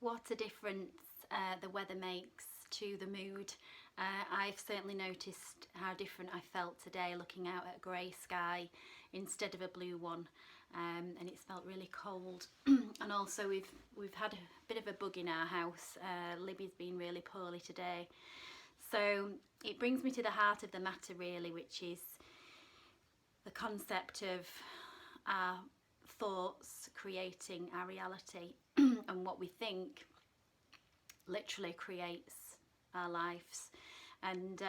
what a difference the weather makes to the mood. I've certainly noticed how different I felt today looking out at a grey sky instead of a blue one, and it's felt really cold. And also we've had a bit of a bug in our house. Libby's been really poorly today, so it brings me to the heart of the matter really, which is the concept of our thoughts creating our reality. And what we think literally creates our lives, and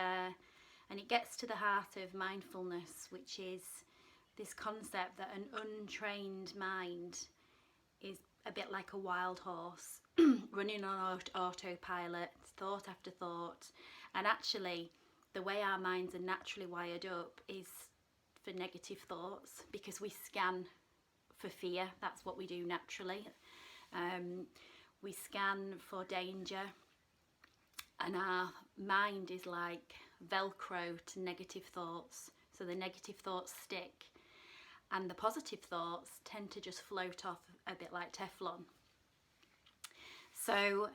it gets to the heart of mindfulness, which is this concept that an untrained mind is a bit like a wild horse running on autopilot, thought after thought. And actually the way our minds are naturally wired up is for negative thoughts, because we scan for fear. That's what we do naturally. We scan for danger, and our mind is like Velcro to negative thoughts. So the negative thoughts stick, and the positive thoughts tend to just float off a bit like Teflon. So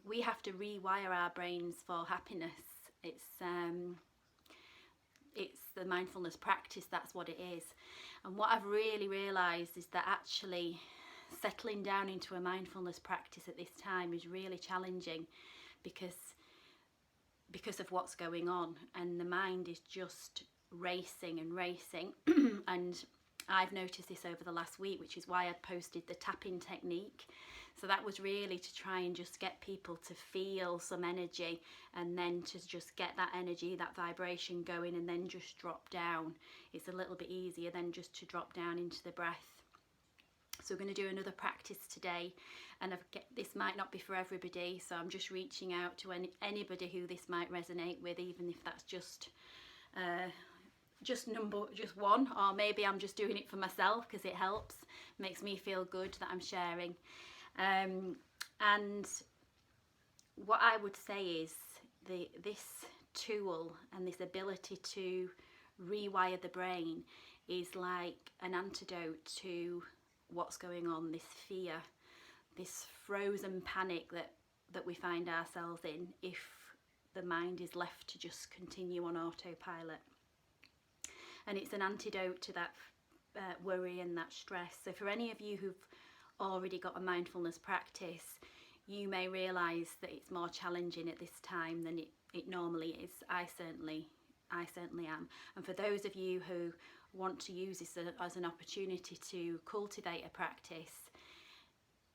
we have to rewire our brains for happiness. It's the mindfulness practice, that's what it is. And what I've really realised is that actually settling down into a mindfulness practice at this time is really challenging, because of what's going on, and the mind is just racing and racing. And I've noticed this over the last week, which is why I posted the tapping technique. So that was really to try and just get people to feel some energy, and then to just get that energy, that vibration going, and then just drop down. It's a little bit easier than just to drop down into the breath. So we're going to do another practice today, and this might not be for everybody, so I'm just reaching out to anybody who this might resonate with, even if that's just one, or maybe I'm just doing it for myself because it helps, makes me feel good that I'm sharing. And what I would say is this tool and this ability to rewire the brain is like an antidote to what's going on, this fear, this frozen panic that we find ourselves in if the mind is left to just continue on autopilot. And it's an antidote to that worry and that stress. So for any of you who've already got a mindfulness practice, you may realise that it's more challenging at this time than it normally is. I certainly am. And for those of you who want to use this as an opportunity to cultivate a practice,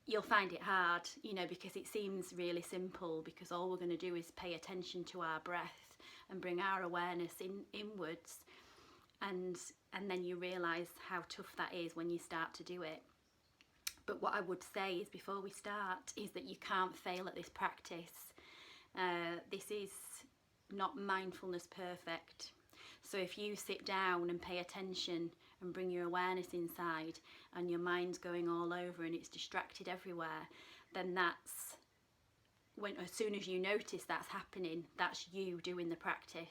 you'll find it hard, because it seems really simple, because all we're going to do is pay attention to our breath and bring our awareness inwards, and then you realise how tough that is when you start to do it. But what I would say is, before we start, is that you can't fail at this practice. This is not mindfulness perfect. So if you sit down and pay attention and bring your awareness inside, and your mind's going all over and it's distracted everywhere, then that's when, as soon as you notice that's happening, that's you doing the practice.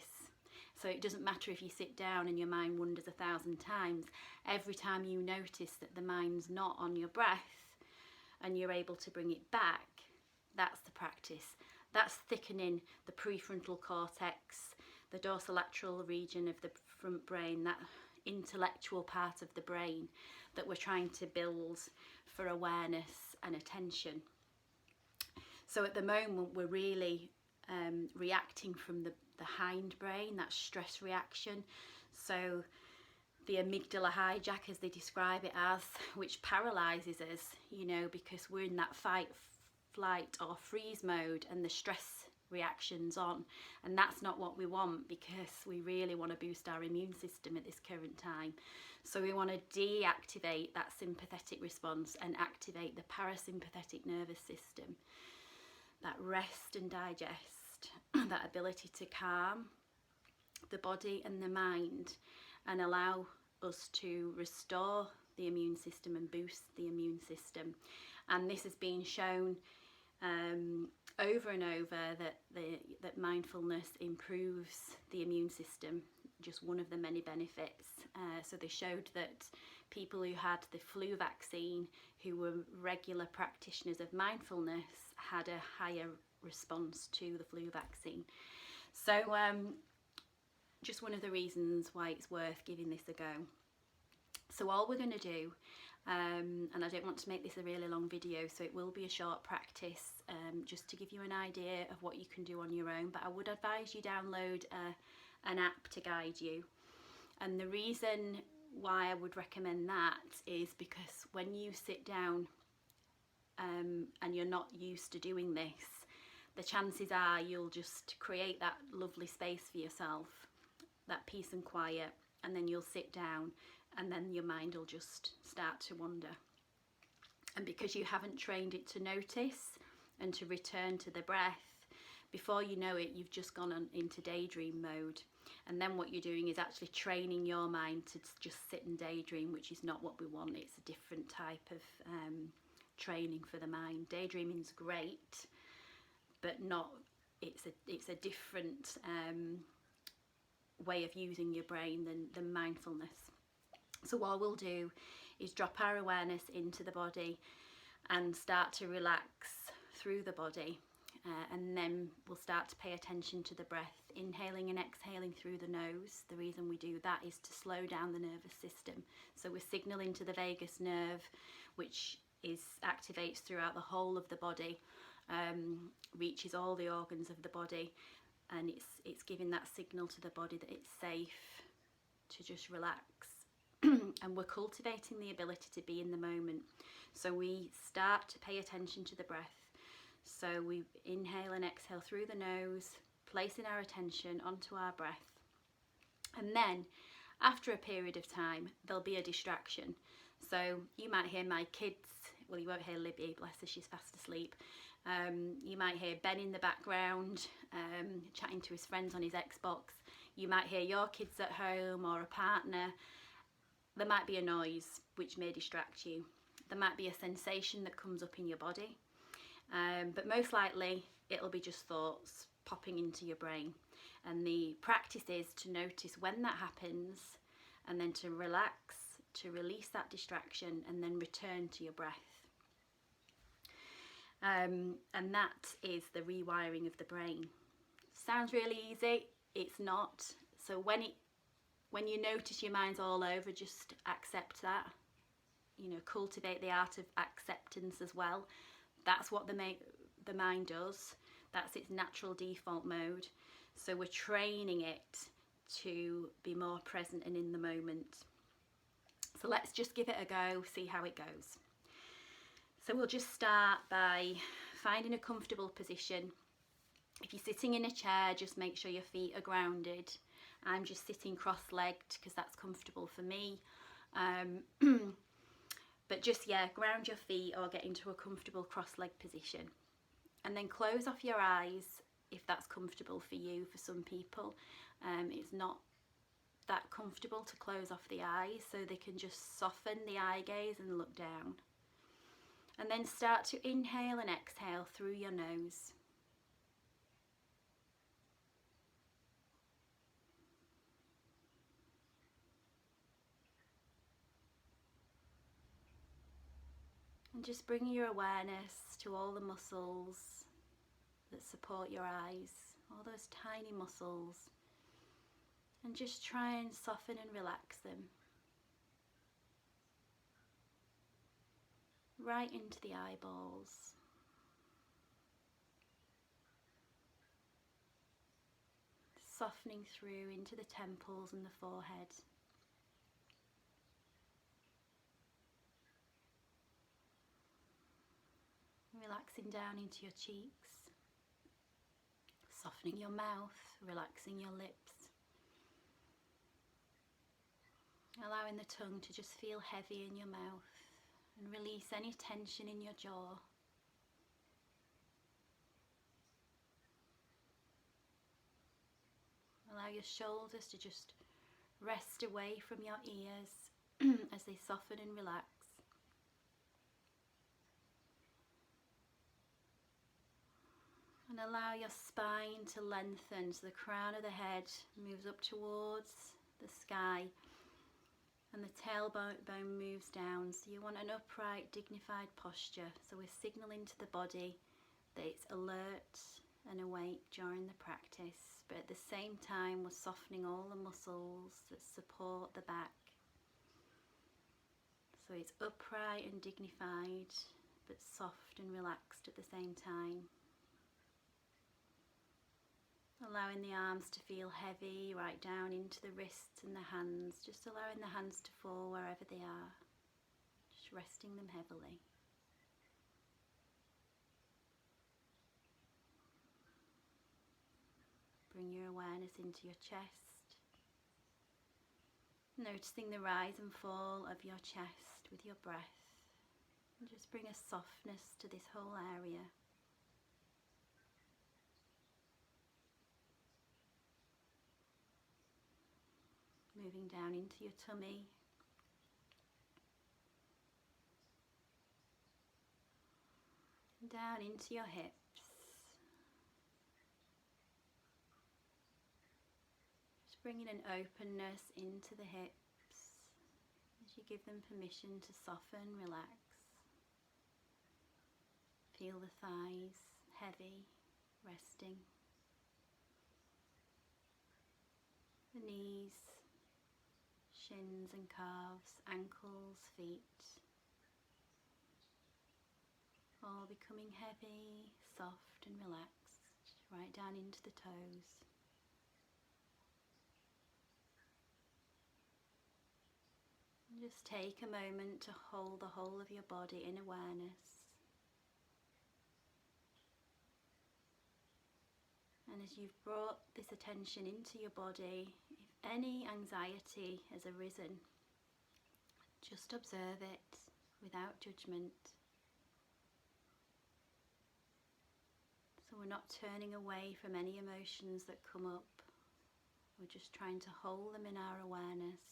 So it doesn't matter if you sit down and your mind wanders 1,000 times. Every time you notice that the mind's not on your breath and you're able to bring it back, that's the practice. That's thickening the prefrontal cortex, the dorsolateral region of the front brain, that intellectual part of the brain that we're trying to build for awareness and attention. So at the moment we're really reacting from the hindbrain, that stress reaction. So the amygdala hijack, as they describe it as, which paralyzes us, because we're in that fight, flight or freeze mode, and the stress reactions on, and that's not what we want, because we really want to boost our immune system at this current time. So we want to deactivate that sympathetic response and activate the parasympathetic nervous system, that rest and digest, that ability to calm the body and the mind and allow us to restore the immune system and boost the immune system. And this has been shown over and over that mindfulness improves the immune system, just one of the many benefits. So they showed that people who had the flu vaccine, who were regular practitioners of mindfulness had a higher response to the flu vaccine. So just one of the reasons why it's worth giving this a go. So all we're going to do, and I don't want to make this a really long video, so it will be a short practice, just to give you an idea of what you can do on your own, but I would advise you download an app to guide you. And the reason why I would recommend that is because when you sit down and you're not used to doing this, the chances are you'll just create that lovely space for yourself, that peace and quiet, and then you'll sit down and then your mind will just start to wander. And because you haven't trained it to notice and to return to the breath, before you know it, you've just gone on into daydream mode. And then what you're doing is actually training your mind to just sit and daydream, which is not what we want. It's a different type of training for the mind. Daydreaming's great, but not. It's a different way of using your brain than mindfulness. So what we'll do is drop our awareness into the body and start to relax through the body. And then we'll start to pay attention to the breath, inhaling and exhaling through the nose. The reason we do that is to slow down the nervous system. So we're signaling to the vagus nerve, which activates throughout the whole of the body, reaches all the organs of the body, and it's giving that signal to the body that it's safe to just relax. And we're cultivating the ability to be in the moment. So we start to pay attention to the breath. So we inhale and exhale through the nose, placing our attention onto our breath. And then after a period of time, there'll be a distraction. So you might hear my kids, well, you won't hear Libby, bless her, she's fast asleep. You might hear Ben in the background chatting to his friends on his Xbox. You might hear your kids at home or a partner. There might be a noise which may distract you. There might be a sensation that comes up in your body. But most likely it'll be just thoughts popping into your brain. And the practice is to notice when that happens and then to relax, to release that distraction and then return to your breath. And that is the rewiring of the brain. Sounds really easy, it's not. So when you notice your mind's all over, just accept that. You know, cultivate the art of acceptance as well. That's what the mind does. That's its natural default mode. So we're training it to be more present and in the moment. So let's just give it a go, see how it goes. So we'll just start by finding a comfortable position. If you're sitting in a chair, just make sure your feet are grounded. I'm just sitting cross-legged because that's comfortable for me. But just, ground your feet or get into a comfortable cross-legged position. And then close off your eyes if that's comfortable for you. For some people, it's not that comfortable to close off the eyes, so they can just soften the eye gaze and look down. And then start to inhale and exhale through your nose. And just bring your awareness to all the muscles that support your eyes, all those tiny muscles, and just try and soften and relax them. Right into the eyeballs. Softening through into the temples and the forehead. Relaxing down into your cheeks, softening your mouth, relaxing your lips, allowing the tongue to just feel heavy in your mouth and release any tension in your jaw. Allow your shoulders to just rest away from your ears as they soften and relax. And allow your spine to lengthen so the crown of the head moves up towards the sky. And the tailbone moves down, so you want an upright, dignified posture. So we're signalling to the body that it's alert and awake during the practice, but at the same time we're softening all the muscles that support the back. So it's upright and dignified, but soft and relaxed at the same time. Allowing the arms to feel heavy right down into the wrists and the hands, just allowing the hands to fall wherever they are, just resting them heavily. Bring your awareness into your chest, noticing the rise and fall of your chest with your breath, and just bring a softness to this whole area. Moving down into your tummy, down into your hips. Just bringing an openness into the hips as you give them permission to soften, relax. Feel the thighs heavy, resting. The knees, shins and calves, ankles, feet, all becoming heavy, soft and relaxed, right down into the toes. And just take a moment to hold the whole of your body in awareness. And as you've brought this attention into your body, if any anxiety has arisen, just observe it without judgment. So we're not turning away from any emotions that come up. We're just trying to hold them in our awareness.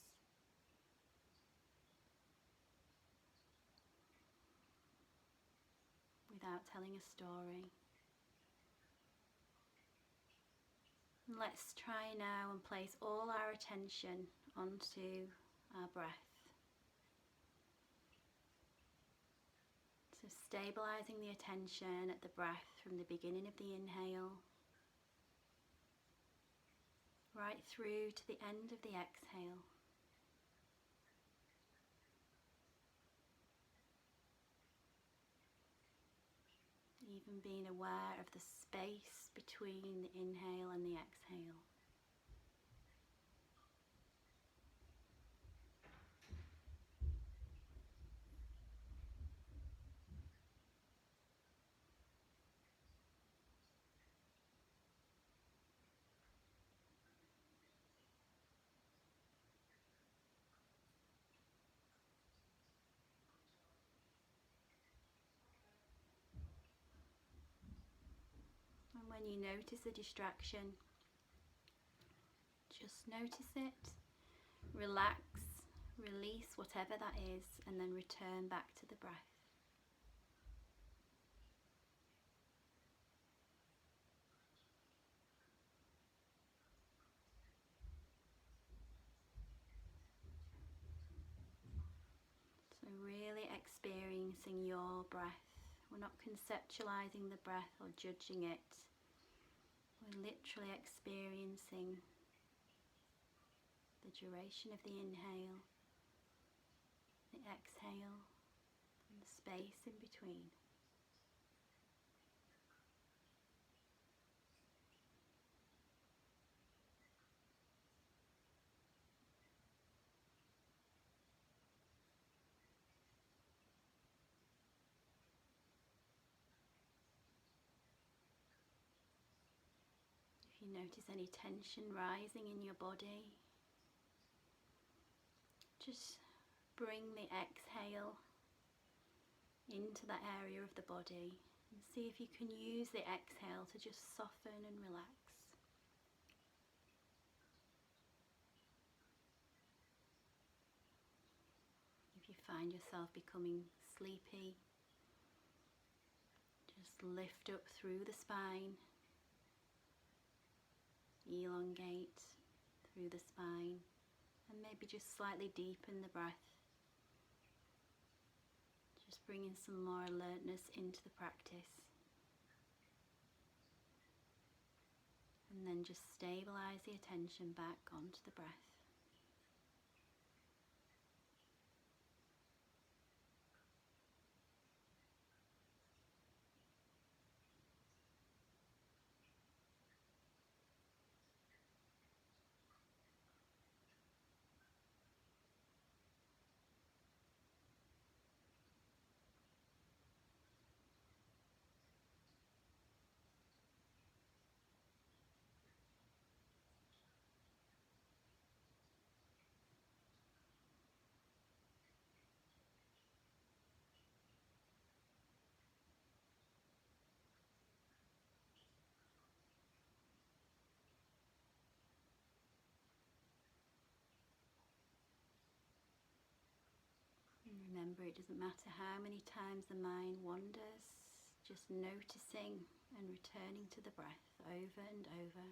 Without telling a story. And let's try now and place all our attention onto our breath. So stabilizing the attention at the breath from the beginning of the inhale right through to the end of the exhale. Even being aware of the space between the inhale and the exhale. And when you notice a distraction, just notice it, relax, release whatever that is, and then return back to the breath. So really experiencing your breath. We're not conceptualizing the breath or judging it. We're literally experiencing the duration of the inhale, the exhale, and the space in between. If you notice any tension rising in your body, just bring the exhale into that area of the body and see if you can use the exhale to just soften and relax. If you find yourself becoming sleepy, just lift up through the spine, elongate through the spine, and maybe just slightly deepen the breath. Just bringing some more alertness into the practice. And then just stabilise the attention back onto the breath. Remember, it doesn't matter how many times the mind wanders, just noticing and returning to the breath over and over.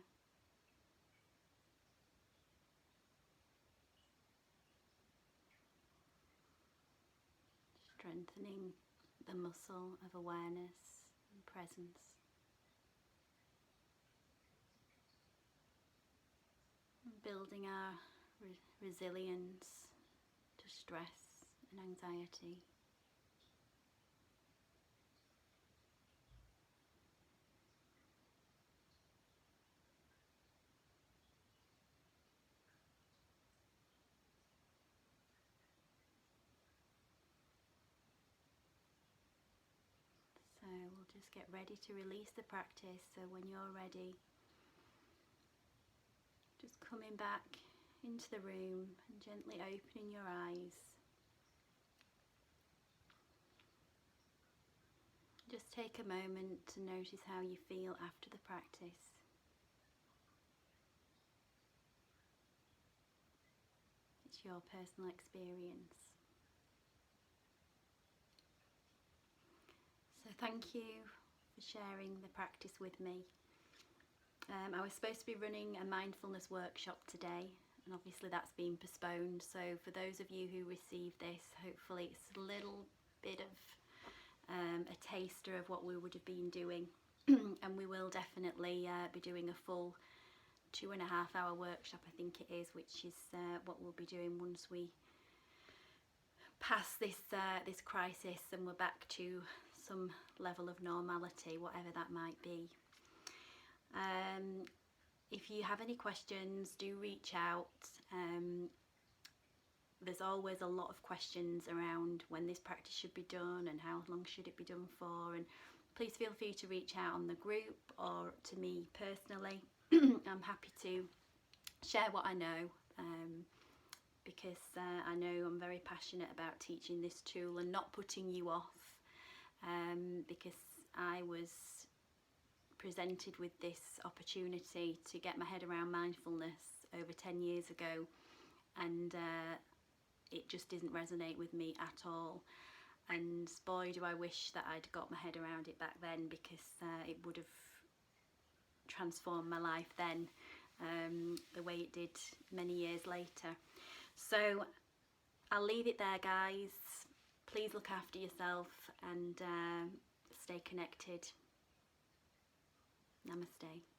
Strengthening the muscle of awareness and presence. And building our resilience to stress and anxiety. So we'll just get ready to release the practice. So when you're ready, just coming back into the room and gently opening your eyes. Just take a moment to notice how you feel after the practice. It's your personal experience. So thank you for sharing the practice with me. I was supposed to be running a mindfulness workshop today, and obviously that's been postponed. So for those of you who receive this, hopefully it's a little bit of a taster of what we would have been doing. And we will definitely be doing a full 2.5 hour workshop, I think it is, which is what we'll be doing once we pass this crisis and we're back to some level of normality, whatever that might be. If you have any questions, do reach out. There's always a lot of questions around when this practice should be done and how long should it be done for, and please feel free to reach out on the group or to me personally. I'm happy to share what I know, because I know I'm very passionate about teaching this tool and not putting you off, because I was presented with this opportunity to get my head around mindfulness over 10 years ago, and it just didn't resonate with me at all. And boy, do I wish that I'd got my head around it back then, because it would have transformed my life then, the way it did many years later. So I'll leave it there, guys. Please look after yourself and stay connected. Namaste.